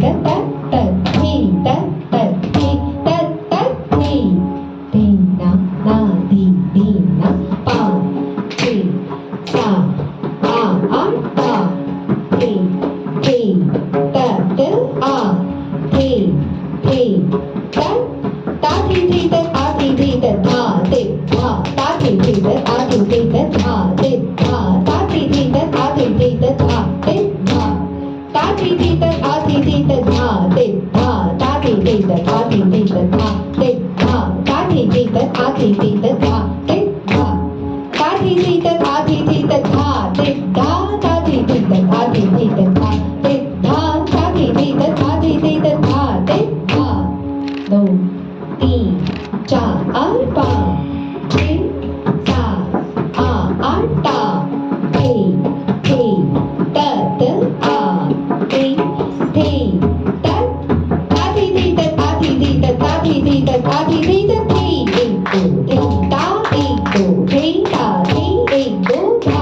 तत तत धी तत तत धी तत तत धी धी ना ना धी ना पा धी सा आ ता धी तत आ धी तत ता धी तत आ धी तत धा धी धा ता धी तत आ धी तत धा धी धा ता धी तत आ धी तत धा धी धा ता धी तत आ धी तत धा धी धा ता धी तत आ धी तत धा धी धा ता धी तत आ धी तत धा धी धा ता धी तत आ धी तत धा धी धा ता धी तत आ धी तत धा धी धा ता धी तत आ धी तत धा धी धा 2 3 4 5 6 7 8 ता धी तत आ धी तत ता धी तत आ धी तत ता धी तत आ धी तत धी 1 2 3 ता 1 2 3 ता धी 1 2 धा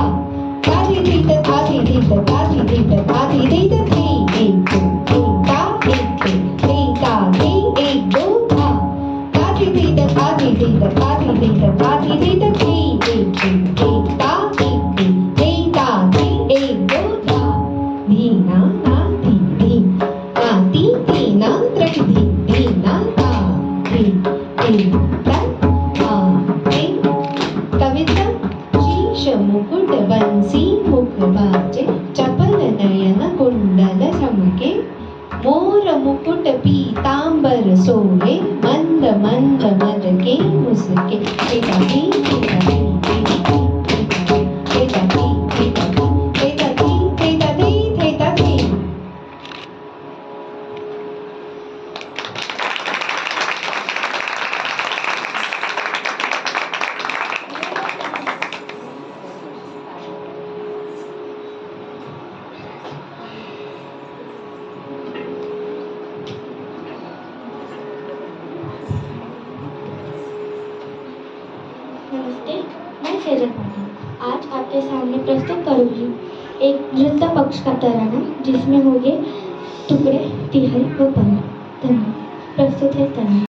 ता धी तत आ धी तत आ धी तत आ धी तत धी 1 2 3 ता 1 2 3 ता धी 1 2 धा ता धी तत आ धी तत आ धी तत आ धी तत धी 1 2 3 ता 1 2 3 ता धी 1 2 धा धी ना ना धी आ धी ना त्रट धी ना ता धी तत आ धी कविता शीश मुकुट बंसी मुख बाजे चपल नयन कुंडल चमके मोर मुकुट पीतांबर सोहे मंद मंद मदके मुसके नमस्ते, मैं सेजल पाटिल। आज आपके सामने प्रस्तुत करूँगी एक नृत्य पक्ष का तराना जिसमें होंगे टुकड़े, तिहल व पल। धन्यवाद। प्रस्तुत है तराना।